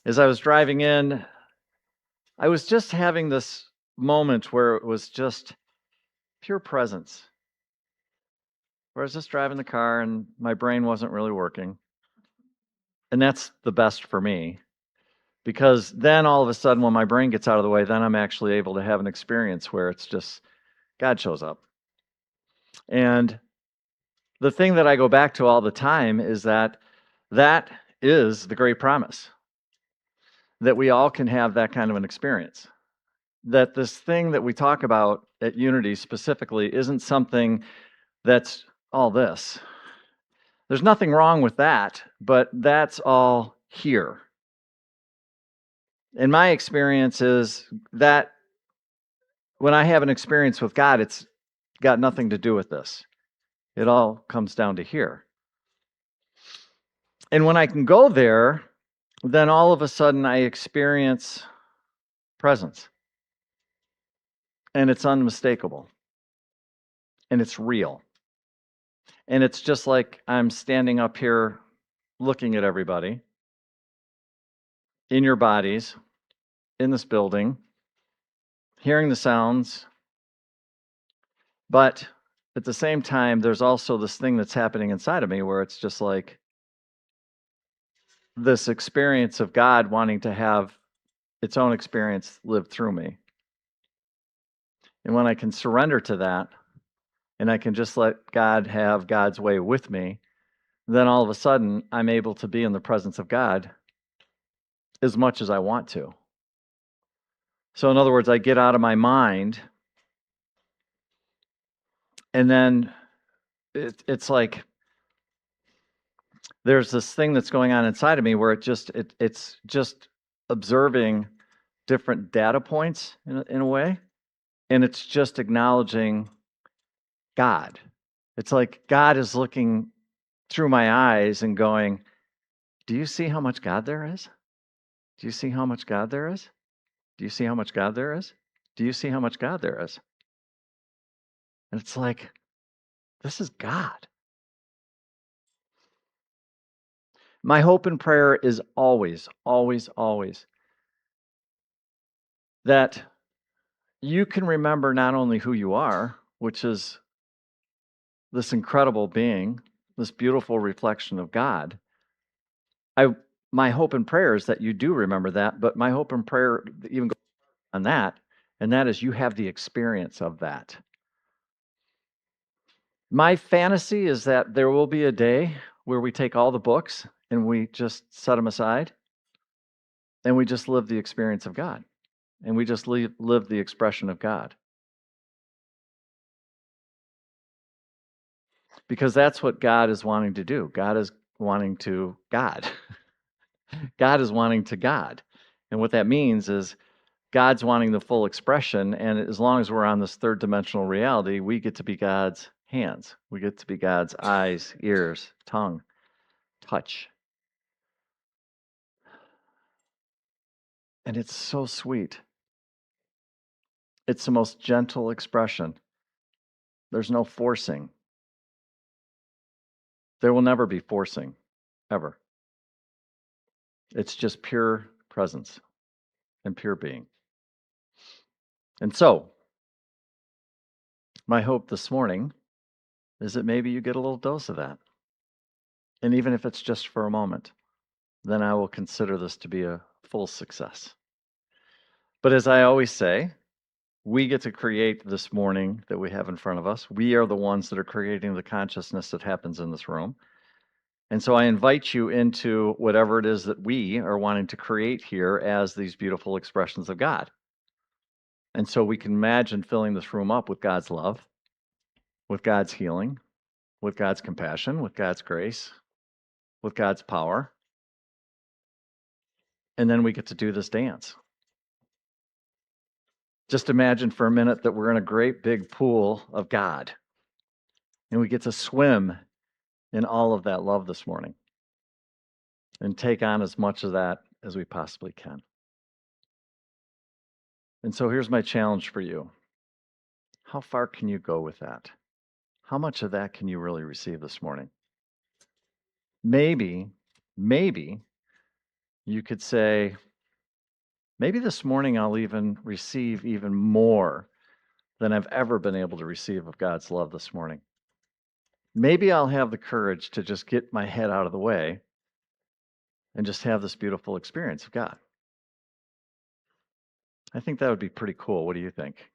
As I was driving in, I was just having this moment where it was just pure presence. Where I was just driving the car and my brain wasn't really working. And that's the best for me because then all of a sudden, when my brain gets out of the way, then I'm actually able to have an experience where it's just God shows up. And the thing that I go back to all the time is that is the great promise that we all can have that kind of an experience. That this thing that we talk about at Unity specifically isn't something that's all this. There's nothing wrong with that, but that's all here. In my experience is that when I have an experience with God, it's got nothing to do with this. It all comes down to here. And when I can go there, then all of a sudden I experience presence. And it's unmistakable. And it's real. And it's just like I'm standing up here looking at everybody in your bodies, in this building, hearing the sounds. But at the same time, there's also this thing that's happening inside of me where it's just like this experience of God wanting to have its own experience lived through me. And when I can surrender to that and I can just let God have God's way with me, then all of a sudden I'm able to be in the presence of God as much as I want to. So, in other words, I get out of my mind, and then it's like there's this thing that's going on inside of me where it's just observing different data points in a way, and it's just acknowledging God. It's like God is looking through my eyes and going, "Do you see how much God there is? Do you see how much God there is? Do you see how much God there is? Do you see how much God there is?" And it's like, this is God. My hope and prayer is always, always, always that you can remember not only who you are, which is this incredible being, this beautiful reflection of God. My hope and prayer is that you do remember that, but my hope and prayer even goes on that, and that is you have the experience of that. My fantasy is that there will be a day where we take all the books and we just set them aside and we just live the experience of God and we just live the expression of God. Because that's what God is wanting to do. God is wanting to God. God is wanting to God. And what that means is God's wanting the full expression. And as long as we're on this third dimensional reality, we get to be God's hands. We get to be God's eyes, ears, tongue, touch. And it's so sweet. It's the most gentle expression. There's no forcing. There will never be forcing, ever. It's just pure presence and pure being. And so, my hope this morning is that maybe you get a little dose of that. And even if it's just for a moment, then I will consider this to be a full success. But as I always say, we get to create this morning that we have in front of us. We are the ones that are creating the consciousness that happens in this room. And so I invite you into whatever it is that we are wanting to create here as these beautiful expressions of God. And so we can imagine filling this room up with God's love, with God's healing, with God's compassion, with God's grace, with God's power. And then we get to do this dance. Just imagine for a minute that we're in a great big pool of God. And we get to swim in all of that love this morning and take on as much of that as we possibly can. And so here's my challenge for you. How far can you go with that? How much of that can you really receive this morning? Maybe You could say, maybe this morning I'll even receive even more than I've ever been able to receive of God's love this morning. Maybe I'll have the courage to just get my head out of the way and just have this beautiful experience of God. I think that would be pretty cool. What do you think?